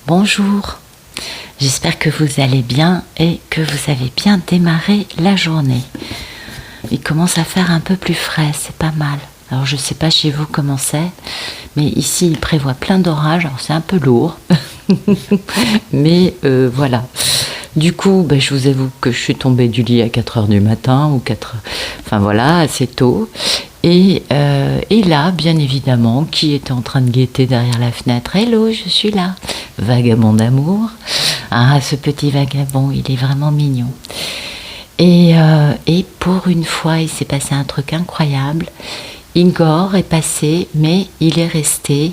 Bonjour, j'espère que vous allez bien et que vous avez bien démarré la journée. Il commence à faire un peu plus frais, c'est pas mal. Alors je sais pas chez vous comment c'est, mais ici il prévoit plein d'orages, alors c'est un peu lourd, mais voilà. Du coup, je vous avoue que je suis tombée du lit à 4h du matin, ou 4h, enfin voilà, assez tôt. Et là, bien évidemment, qui était en train de guetter derrière la fenêtre? Hello, je suis là. Vagabond d'amour. Ah, ce petit vagabond, il est vraiment mignon. Et pour une fois, il s'est passé un truc incroyable. Igor est passé, mais il est resté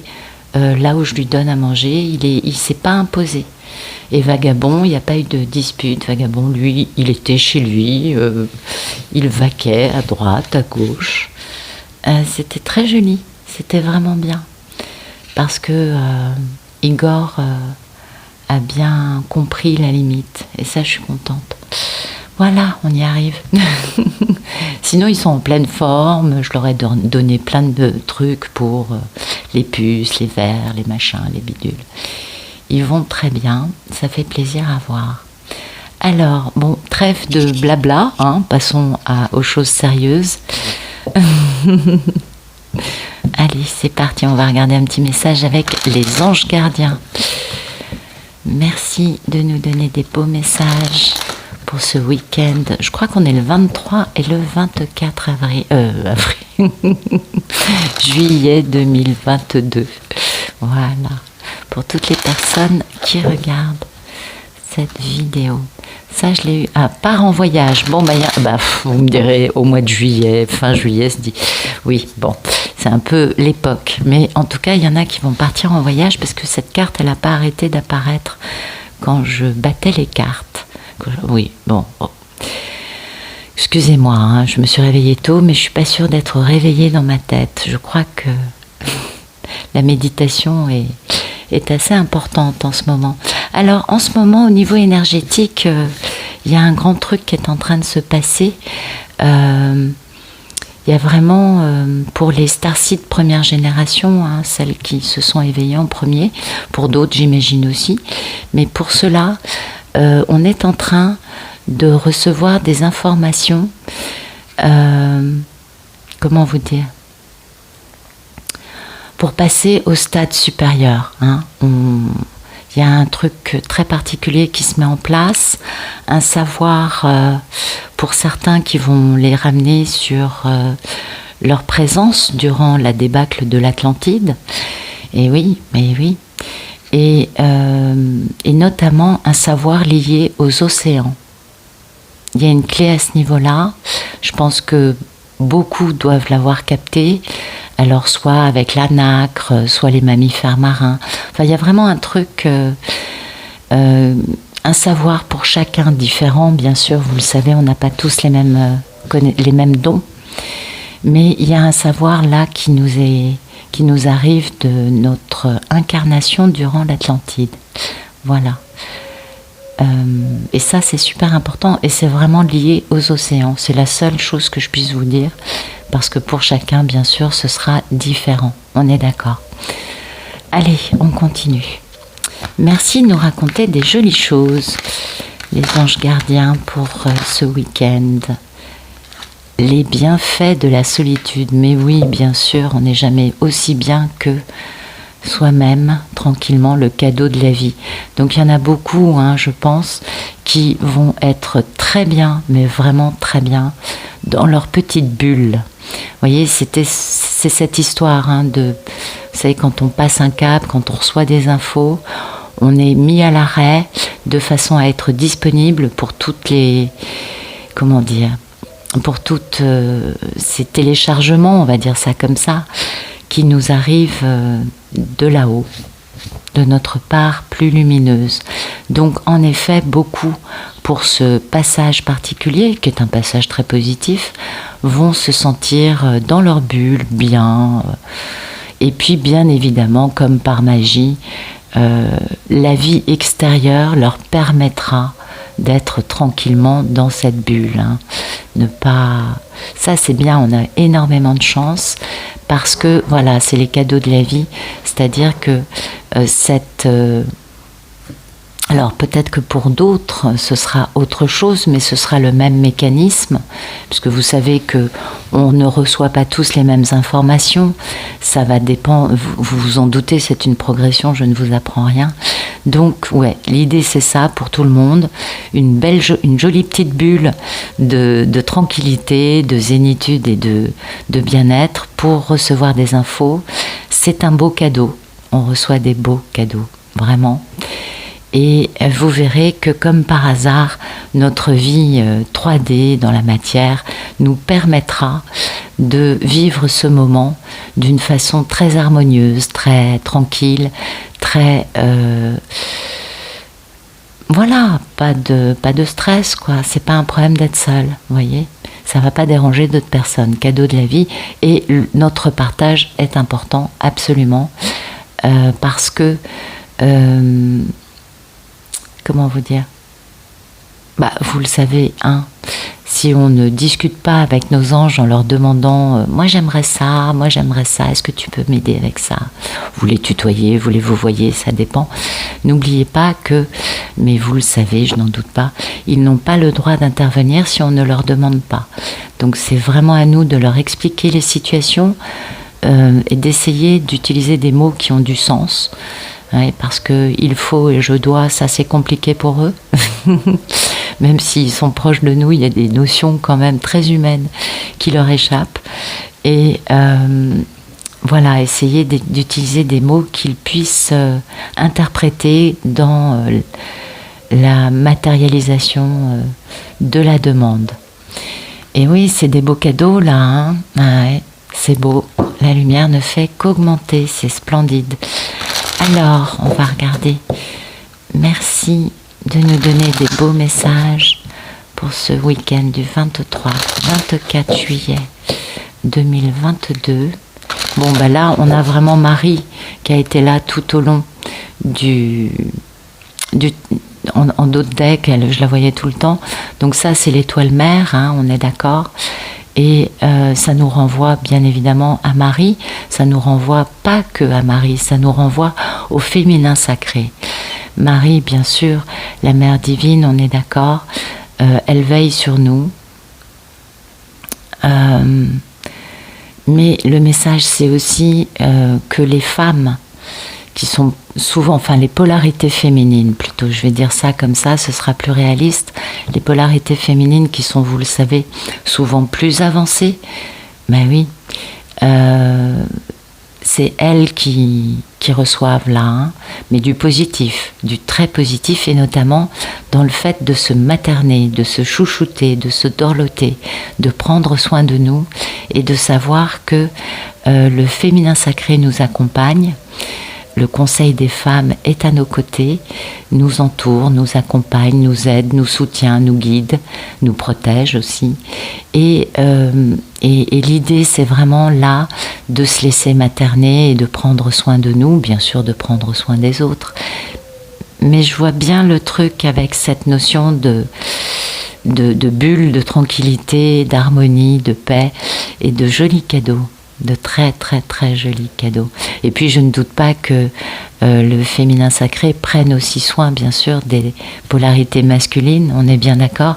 là où je lui donne à manger. Il s'est pas imposé. Et Vagabond, il n'y a pas eu de dispute. Vagabond, lui, il était chez lui. Il vaquait à droite, à gauche. C'était très joli. C'était vraiment bien. Parce que Igor a bien compris la limite. Et ça, je suis contente. Voilà, on y arrive. Sinon, ils sont en pleine forme. Je leur ai donné plein de trucs pour les puces, les verres, les machins, les bidules. Ils vont très bien. Ça fait plaisir à voir. Alors, bon, trêve de blabla. Passons aux choses sérieuses. Allez, c'est parti. On va regarder un petit message avec les anges gardiens. Merci de nous donner des beaux messages pour ce week-end. Je crois qu'on est le 23 et le 24 juillet 2022. Voilà. Pour toutes les personnes qui regardent cette vidéo. Ça, je l'ai eu. Part en voyage. Bon, vous me direz au mois de juillet, fin juillet, se dit. Oui, bon, c'est un peu l'époque. Mais en tout cas, il y en a qui vont partir en voyage parce que cette carte, elle n'a pas arrêté d'apparaître quand je battais les cartes. Oui, bon. Excusez-moi, je me suis réveillée tôt, mais je suis pas sûre d'être réveillée dans ma tête. Je crois que la méditation est assez importante en ce moment. Alors, en ce moment, au niveau énergétique, il y a un grand truc qui est en train de se passer. Il y a vraiment, pour les starseeds première génération, celles qui se sont éveillées en premier, pour d'autres, j'imagine aussi, mais pour cela, on est en train de recevoir des informations, comment vous dire, pour passer au stade supérieur. Il y a un truc très particulier qui se met en place, un savoir pour certains qui vont les ramener sur leur présence durant la débâcle de l'Atlantide. Et oui, et notamment un savoir lié aux océans. Il y a une clé à ce niveau-là. Je pense que beaucoup doivent l'avoir capté. Alors soit avec la nacre, soit les mammifères marins. Enfin, il y a vraiment un truc, un savoir pour chacun différent. Bien sûr, vous le savez, on n'a pas tous les mêmes dons. Mais il y a un savoir là qui nous arrive de notre incarnation durant l'Atlantide. Voilà. Et ça, c'est super important et c'est vraiment lié aux océans. C'est la seule chose que je puisse vous dire. Parce que pour chacun, bien sûr, ce sera différent. On est d'accord. Allez, on continue. Merci de nous raconter des jolies choses, les anges gardiens, pour ce week-end. Les bienfaits de la solitude. Mais oui, bien sûr, on n'est jamais aussi bien que soi-même, tranquillement, le cadeau de la vie. Donc il y en a beaucoup, je pense, qui vont être très bien, mais vraiment très bien, dans leur petite bulle. Vous voyez, c'est cette histoire de, vous savez, quand on passe un cap, quand on reçoit des infos, on est mis à l'arrêt de façon à être disponible pour toutes les, pour toutes ces téléchargements, on va dire ça comme ça, qui nous arrivent de là-haut, de notre part plus lumineuse. Donc en effet, beaucoup pour ce passage particulier, qui est un passage très positif, vont se sentir dans leur bulle, bien. Et puis bien évidemment, comme par magie, la vie extérieure leur permettra d'être tranquillement dans cette bulle. Ne pas... Ça c'est bien, on a énormément de chance parce que voilà, c'est les cadeaux de la vie, c'est-à-dire que cette Alors peut-être que pour d'autres ce sera autre chose, mais ce sera le même mécanisme, puisque vous savez que on ne reçoit pas tous les mêmes informations, ça va dépendre, vous vous en doutez, c'est une progression, je ne vous apprends rien. Donc ouais, l'idée c'est ça pour tout le monde, une jolie petite bulle de tranquillité, de zénitude et de bien-être pour recevoir des infos. C'est un beau cadeau, on reçoit des beaux cadeaux, vraiment. Et vous verrez que comme par hasard, notre vie 3D dans la matière nous permettra de vivre ce moment d'une façon très harmonieuse, très tranquille, très... voilà, pas de stress, quoi. C'est pas un problème d'être seul, vous voyez. Ça va pas déranger d'autres personnes. Cadeau de la vie. Et notre partage est important, absolument, parce que... comment vous dire ? Vous le savez, si on ne discute pas avec nos anges en leur demandant moi j'aimerais ça, est-ce que tu peux m'aider avec ça ? Vous les tutoyez, vous les voyez, ça dépend. N'oubliez pas que, mais vous le savez, je n'en doute pas, ils n'ont pas le droit d'intervenir si on ne leur demande pas. Donc c'est vraiment à nous de leur expliquer les situations et d'essayer d'utiliser des mots qui ont du sens. Ouais, parce que il faut et je dois, ça c'est compliqué pour eux. Même s'ils sont proches de nous, il y a des notions quand même très humaines qui leur échappent. Et voilà, essayer d'utiliser des mots qu'ils puissent interpréter dans la matérialisation de la demande. Et oui, c'est des beaux cadeaux là, hein. Ouais, c'est beau. La lumière ne fait qu'augmenter, c'est splendide. Alors, on va regarder. Merci de nous donner des beaux messages pour ce week-end du 23-24 juillet 2022. Bon, là, on a vraiment Marie qui a été là tout au long en d'autres decks, je la voyais tout le temps. Donc ça, c'est l'étoile mère, hein, on est d'accord. Et ça nous renvoie bien évidemment à Marie, ça nous renvoie pas que à Marie, ça nous renvoie au féminin sacré. Marie, bien sûr, la Mère divine, on est d'accord, elle veille sur nous. Mais le message, c'est aussi que les femmes qui sont souvent, enfin les polarités féminines plutôt, je vais dire ça comme ça, ce sera plus réaliste, les polarités féminines qui sont, vous le savez, souvent plus avancées, ben oui, c'est elles qui reçoivent là, hein, mais du positif, du très positif, et notamment dans le fait de se materner, de se chouchouter, de se dorloter, de prendre soin de nous, et de savoir que le féminin sacré nous accompagne. Le Conseil des femmes est à nos côtés, nous entoure, nous accompagne, nous aide, nous soutient, nous guide, nous protège aussi. Et l'idée, c'est vraiment là de se laisser materner et de prendre soin de nous, bien sûr de prendre soin des autres. Mais je vois bien le truc avec cette notion de bulle, de tranquillité, d'harmonie, de paix et de jolis cadeaux. De très très très jolis cadeaux. Et puis je ne doute pas que le féminin sacré prenne aussi soin bien sûr des polarités masculines, on est bien d'accord.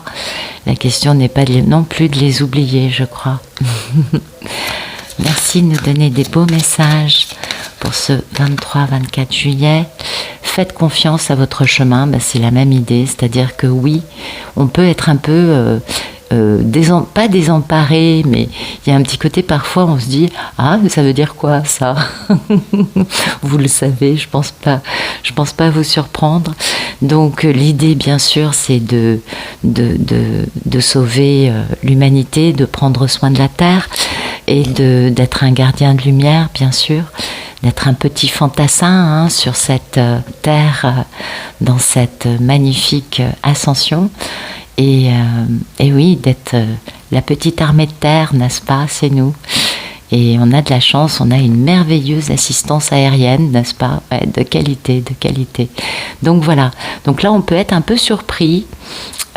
La question n'est pas non plus de les oublier, je crois. Merci de nous donner des beaux messages pour ce 23-24 juillet. Faites confiance à votre chemin, c'est la même idée, c'est-à-dire que oui, on peut être un peu... pas désemparé, mais il y a un petit côté parfois on se dit ça veut dire quoi ça? Vous le savez, je pense pas vous surprendre. Donc l'idée bien sûr c'est de sauver l'humanité, de prendre soin de la terre et d'être un gardien de lumière bien sûr, d'être un petit fantassin sur cette terre dans cette magnifique ascension. Et oui, d'être la petite armée de terre, n'est-ce pas? C'est nous. Et on a de la chance, on a une merveilleuse assistance aérienne, n'est-ce pas? Ouais, de qualité, de qualité. Donc voilà. Donc là, on peut être un peu surpris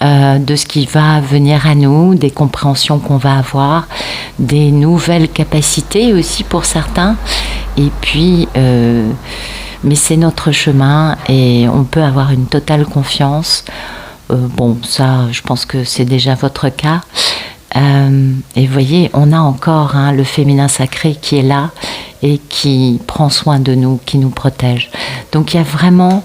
de ce qui va venir à nous, des compréhensions qu'on va avoir, des nouvelles capacités aussi pour certains. Et puis... mais c'est notre chemin et on peut avoir une totale confiance. Bon, ça, je pense que c'est déjà votre cas. Et vous voyez, on a encore le féminin sacré qui est là et qui prend soin de nous, qui nous protège. Donc il y a vraiment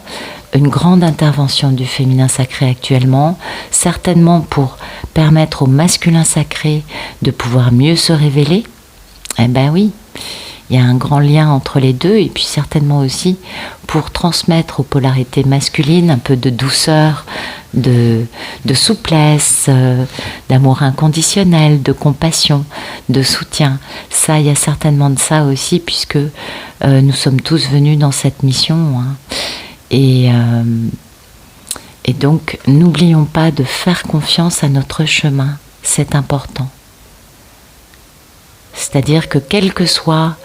une grande intervention du féminin sacré actuellement, certainement pour permettre au masculin sacré de pouvoir mieux se révéler. Eh ben oui, il y a un grand lien entre les deux, et puis certainement aussi pour transmettre aux polarités masculines un peu de douceur, de souplesse, d'amour inconditionnel, de compassion, de soutien. Ça, il y a certainement de ça aussi, puisque nous sommes tous venus dans cette mission. Et donc, n'oublions pas de faire confiance à notre chemin. C'est important. C'est-à-dire que quelle que soit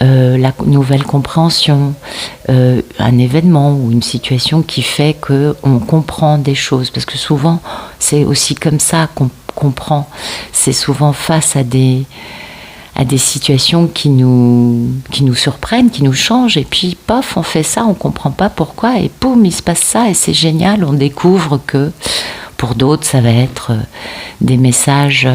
la nouvelle compréhension, un événement ou une situation qui fait qu'on comprend des choses, parce que souvent c'est aussi comme ça qu'on comprend, c'est souvent face à des situations qui nous surprennent, qui nous changent, et puis pof, on fait ça, on comprend pas pourquoi, et poum, il se passe ça, et c'est génial, on découvre que pour d'autres, ça va être des messages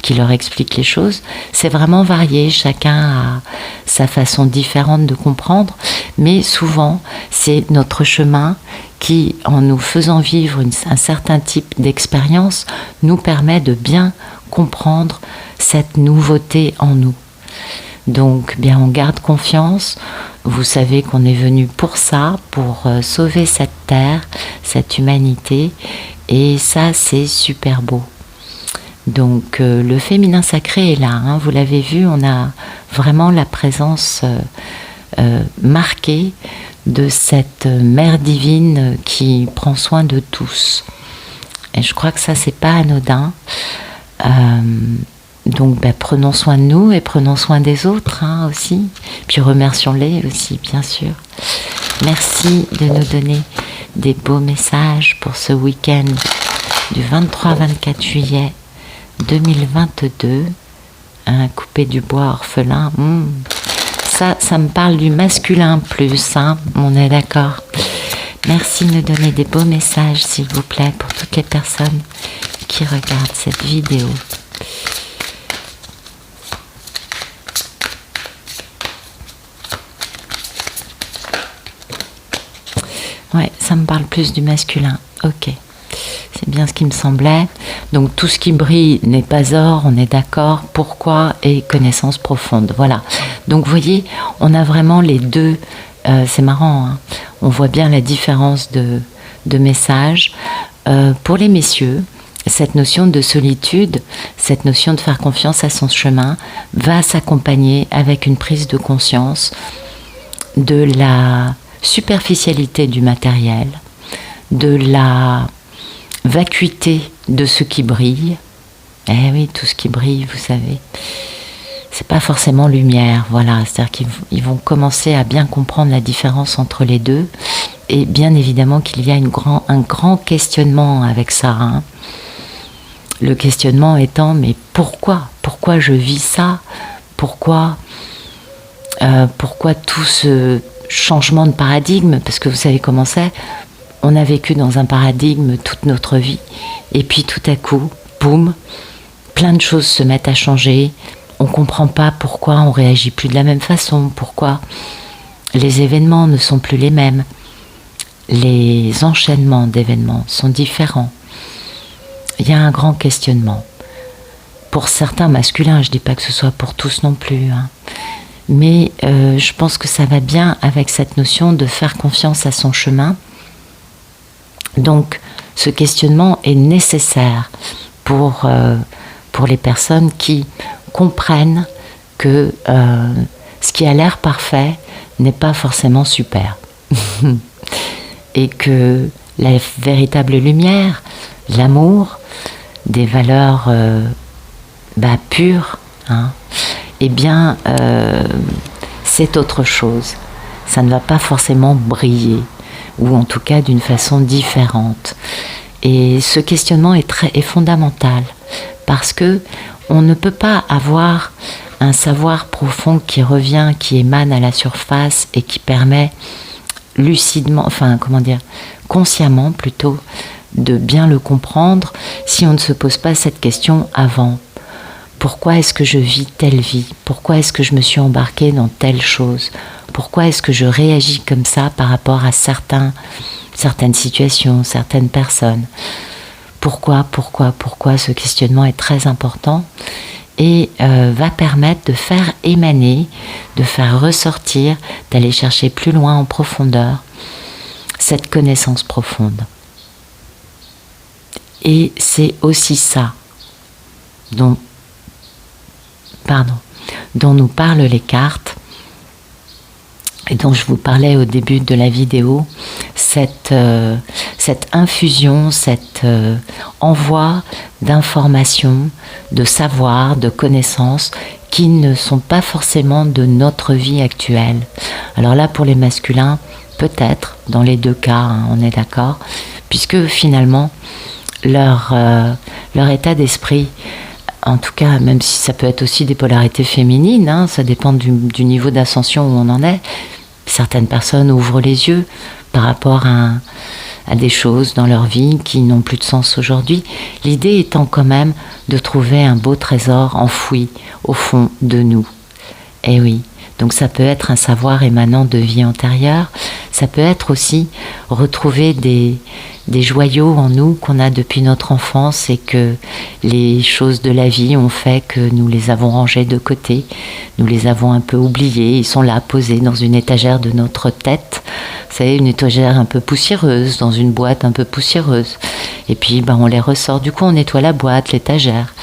qui leur expliquent les choses. C'est vraiment varié, chacun a sa façon différente de comprendre, mais souvent, c'est notre chemin qui, en nous faisant vivre un certain type d'expérience, nous permet de bien comprendre cette nouveauté en nous. Donc, bien, on garde confiance. Vous savez qu'on est venu pour ça, pour sauver cette terre, cette humanité. Et ça, c'est super beau. Donc, le féminin sacré est là. Vous l'avez vu, on a vraiment la présence marquée de cette mère divine qui prend soin de tous. Et je crois que ça, c'est pas anodin. Donc, prenons soin de nous et prenons soin des autres aussi. Puis remercions-les aussi, bien sûr. Merci de nous donner des beaux messages pour ce week-end du 23-24 juillet 2022. Couper du bois orphelin. Ça me parle du masculin plus. On est d'accord. Merci de nous donner des beaux messages, s'il vous plaît, pour toutes les personnes qui regardent cette vidéo. Ouais, ça me parle plus du masculin. Ok, c'est bien ce qui me semblait. Donc tout ce qui brille n'est pas or, on est d'accord. Pourquoi et connaissance profonde. Voilà. Donc vous voyez, on a vraiment les deux. C'est marrant, on voit bien la différence de message. Pour les messieurs, cette notion de solitude, cette notion de faire confiance à son chemin va s'accompagner avec une prise de conscience de la superficialité du matériel, de la vacuité de ce qui brille. Eh oui, tout ce qui brille, vous savez, c'est pas forcément lumière, voilà. C'est-à-dire qu'ils vont commencer à bien comprendre la différence entre les deux, et bien évidemment qu'il y a un grand questionnement avec ça. Le questionnement étant, mais pourquoi je vis ça? Pourquoi tout ce changement de paradigme? Parce que vous savez comment c'est, on a vécu dans un paradigme toute notre vie, et puis tout à coup, boum, plein de choses se mettent à changer, on ne comprend pas pourquoi on réagit plus de la même façon, pourquoi les événements ne sont plus les mêmes, les enchaînements d'événements sont différents. Il y a un grand questionnement. Pour certains masculins, je ne dis pas que ce soit pour tous non plus, mais je pense que ça va bien avec cette notion de faire confiance à son chemin. Donc, ce questionnement est nécessaire pour les personnes qui comprennent que ce qui a l'air parfait n'est pas forcément super. Et que la véritable lumière, l'amour, des valeurs pures, eh bien, c'est autre chose. Ça ne va pas forcément briller, ou en tout cas d'une façon différente. Et ce questionnement est fondamental, parce que on ne peut pas avoir un savoir profond qui revient, qui émane à la surface et qui permet lucidement, enfin comment dire, consciemment plutôt, de bien le comprendre si on ne se pose pas cette question avant. Pourquoi est-ce que je vis telle vie? Pourquoi est-ce que je me suis embarquée dans telle chose? Pourquoi est-ce que je réagis comme ça par rapport à certaines situations, certaines personnes? Pourquoi? Ce questionnement est très important et va permettre de faire émaner, de faire ressortir, d'aller chercher plus loin en profondeur cette connaissance profonde. Et c'est aussi ça dont nous parlent les cartes et dont je vous parlais au début de la vidéo, cette infusion, cet envoi d'informations, de savoir, de connaissances qui ne sont pas forcément de notre vie actuelle. Alors là, pour les masculins, peut-être, dans les deux cas, hein, on est d'accord, puisque finalement, leur état d'esprit, en tout cas, même si ça peut être aussi des polarités féminines, hein, ça dépend du niveau d'ascension où on en est. Certaines personnes ouvrent les yeux par rapport à des choses dans leur vie qui n'ont plus de sens aujourd'hui. L'idée étant quand même de trouver un beau trésor enfoui au fond de nous. Eh oui, donc ça peut être un savoir émanant de vie antérieure, ça peut être aussi retrouver des joyaux en nous qu'on a depuis notre enfance et que les choses de la vie ont fait que nous les avons rangés de côté, nous les avons un peu oubliés, ils sont là posés dans une étagère de notre tête, vous savez, une étagère un peu poussiéreuse, dans une boîte un peu poussiéreuse, et puis on les ressort, du coup on nettoie la boîte, l'étagère,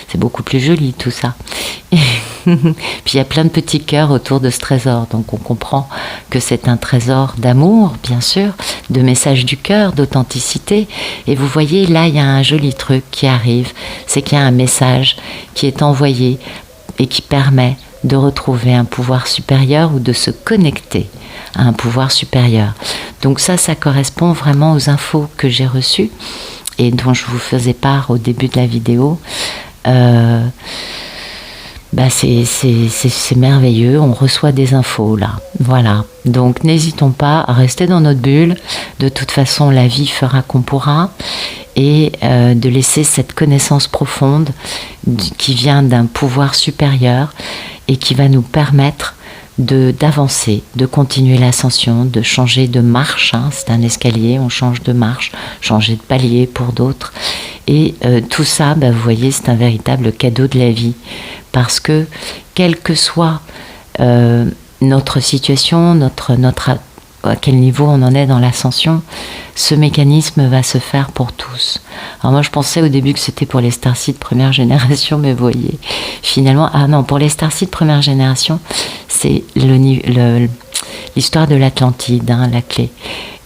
c'est beaucoup plus joli tout ça. Puis il y a plein de petits cœurs autour de ce trésor, donc on comprend que c'est un trésor d'amour, bien sûr, de message du cœur, d'authenticité. Et vous voyez, là, il y a un joli truc qui arrive, c'est qu'il y a un message qui est envoyé et qui permet de retrouver un pouvoir supérieur ou de se connecter à un pouvoir supérieur. Donc ça correspond vraiment aux infos que j'ai reçues et dont je vous faisais part au début de la vidéo. C'est merveilleux, on reçoit des infos là, voilà. Donc n'hésitons pas à rester dans notre bulle, de toute façon la vie fera qu'on pourra, et de laisser cette connaissance profonde qui vient d'un pouvoir supérieur et qui va nous permettre d'avancer, de continuer l'ascension, de changer de marche, hein, c'est un escalier, on change de marche, changer de palier pour d'autres, et tout ça, vous voyez, c'est un véritable cadeau de la vie, parce que quelle que soit notre situation, à quel niveau on en est dans l'ascension, ce mécanisme va se faire pour tous. Alors moi je pensais au début que c'était pour les starseeds première génération, mais vous voyez, finalement, pour les starseeds première génération, c'est l'histoire de l'Atlantide, hein, la clé.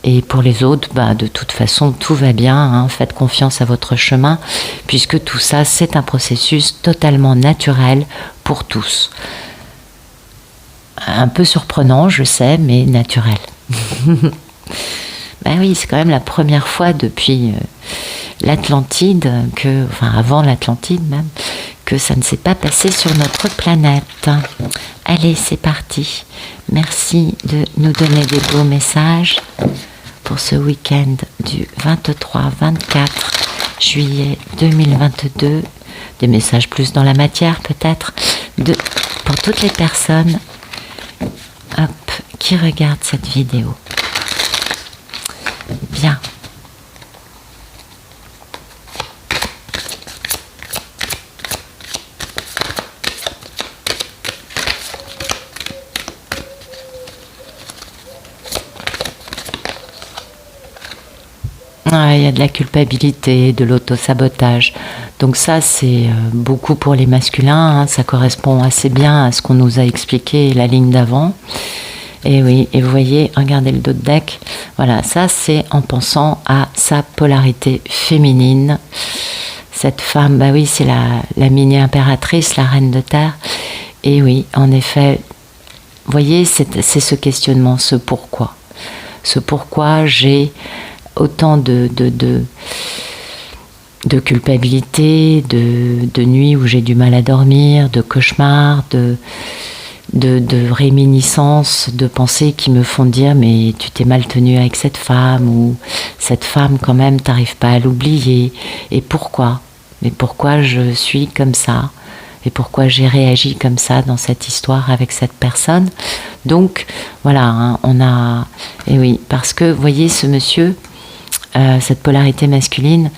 Et pour les autres, de toute façon, tout va bien, hein, faites confiance à votre chemin, puisque tout ça, c'est un processus totalement naturel pour tous. Un peu surprenant, je sais, mais naturel. Oui, c'est quand même la première fois depuis l'Atlantide, avant l'Atlantide même, que ça ne s'est pas passé sur notre planète. Allez, c'est parti. Merci de nous donner des beaux messages pour ce week-end du 23-24 juillet 2022. Des messages plus dans la matière peut-être, pour toutes les personnes qui regardent cette vidéo. Bien. Il y a de la culpabilité, de l'auto-sabotage. Donc ça, c'est beaucoup pour les masculins. Hein. Ça correspond assez bien à ce qu'on nous a expliqué la ligne d'avant. Et oui, et vous voyez, regardez le dos de deck. Voilà, ça c'est en pensant à sa polarité féminine. Cette femme, oui, c'est la mini-impératrice, la reine de terre. Et oui, en effet, vous voyez, c'est ce questionnement, ce pourquoi. Ce pourquoi j'ai autant de culpabilité, de nuits où j'ai du mal à dormir, de cauchemars, de réminiscences, de pensées qui me font dire mais tu t'es mal tenu avec cette femme, ou cette femme quand même t'arrives pas à l'oublier, et pourquoi? Mais pourquoi je suis comme ça? Et pourquoi j'ai réagi comme ça dans cette histoire avec cette personne? Donc voilà, hein, on a... Et oui, parce que vous voyez, ce monsieur, cette polarité masculine,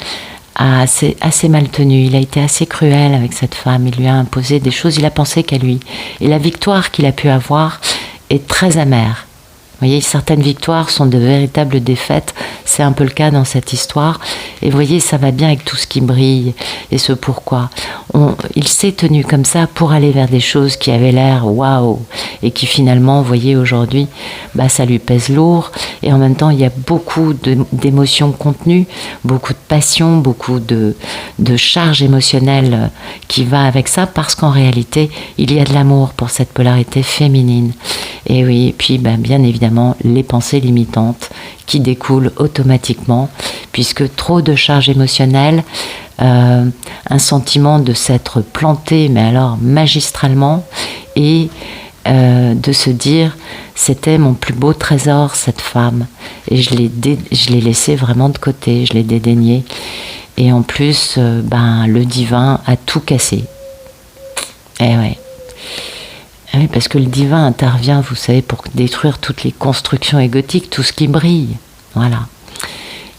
a assez mal tenu. Il a été assez cruel avec cette femme. Il lui a imposé des choses, il a pensé qu'à lui. Et la victoire qu'il a pu avoir est très amère. Vous voyez, certaines victoires sont de véritables défaites. C'est un peu le cas dans cette histoire. Et vous voyez, ça va bien avec tout ce qui brille et ce pourquoi. Il s'est tenu comme ça pour aller vers des choses qui avaient l'air waouh, et qui finalement, vous voyez, aujourd'hui, bah, ça lui pèse lourd. Et en même temps, il y a beaucoup d'émotions contenues, beaucoup de passion, beaucoup de charge émotionnelle qui va avec ça, parce qu'en réalité, il y a de l'amour pour cette polarité féminine. Et oui, et puis ben, bien évidemment les pensées limitantes qui découlent automatiquement, puisque trop de charge émotionnelle, un sentiment de s'être planté, mais alors magistralement, et de se dire c'était mon plus beau trésor, cette femme, et je l'ai laissé vraiment de côté, je l'ai dédaigné, et en plus ben, le divin a tout cassé. Et ouais. Oui, parce que le divin intervient, vous savez, pour détruire toutes les constructions égotiques, tout ce qui brille. Voilà.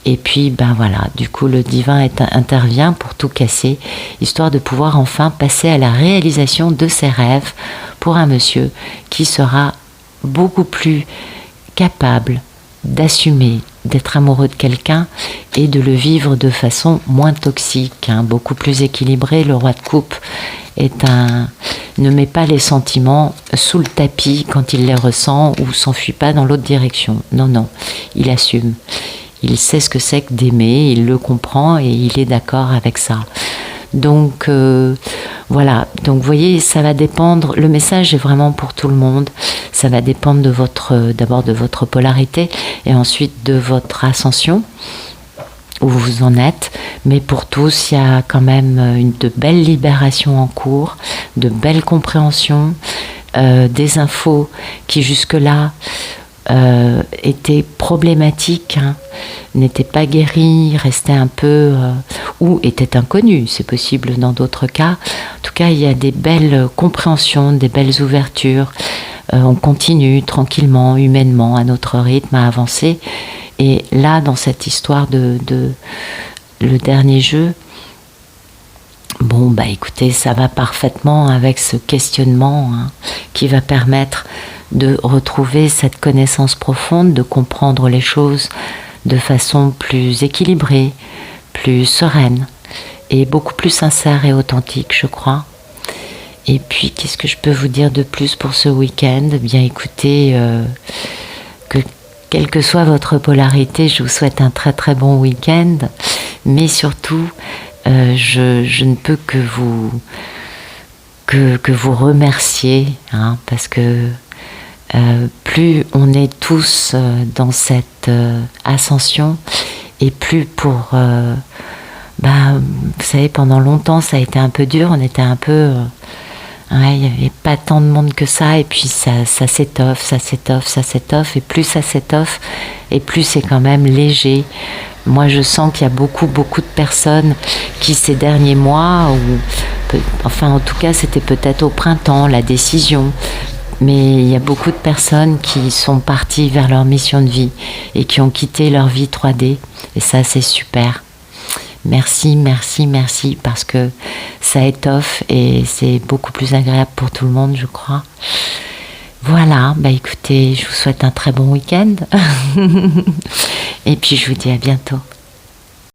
Et puis, ben voilà, du coup, le divin intervient pour tout casser, histoire de pouvoir enfin passer à la réalisation de ses rêves pour un monsieur qui sera beaucoup plus capable d'assumer, d'être amoureux de quelqu'un et de le vivre de façon moins toxique, hein, beaucoup plus équilibrée. Le roi de coupe ne met pas les sentiments sous le tapis quand il les ressent, ou s'enfuit pas dans l'autre direction. Non, non, il assume. Il sait ce que c'est que d'aimer, il le comprend et il est d'accord avec ça. Donc voilà, donc vous voyez, ça va dépendre, le message est vraiment pour tout le monde, ça va dépendre d'abord de votre polarité et ensuite de votre ascension, où vous en êtes, mais pour tous, il y a quand même de belles libérations en cours, de belles compréhensions, des infos qui jusque-là étaient problématiques, hein, n'étaient pas guéries, restaient un peu, ou étaient inconnues, c'est possible dans d'autres cas. En tout cas, il y a des belles compréhensions, des belles ouvertures. On continue tranquillement, humainement, à notre rythme, à avancer. Et là, dans cette histoire de le dernier jeu, bon, bah écoutez, ça va parfaitement avec ce questionnement, hein, qui va permettre de retrouver cette connaissance profonde, de comprendre les choses de façon plus équilibrée, plus sereine et beaucoup plus sincère et authentique, je crois. Et puis, qu'est-ce que je peux vous dire de plus pour ce week-end? Bien écoutez, que quelle que soit votre polarité, je vous souhaite un très très bon week-end, mais surtout, je ne peux que vous remercier, hein, parce que plus on est tous dans cette ascension, et plus pour... vous savez, pendant longtemps, ça a été un peu dur, on était un peu... il n'y avait pas tant de monde que ça, et puis ça s'étoffe, ça s'étoffe, ça s'étoffe, et plus ça s'étoffe, et plus c'est quand même léger. Moi, je sens qu'il y a beaucoup de personnes qui, ces derniers mois, enfin en tout cas, c'était peut-être au printemps, la décision, mais il y a beaucoup de personnes qui sont parties vers leur mission de vie et qui ont quitté leur vie 3D, et ça, c'est super. Merci, merci, merci, parce que ça étoffe et c'est beaucoup plus agréable pour tout le monde, je crois. Voilà, écoutez, je vous souhaite un très bon week-end. Et puis je vous dis à bientôt.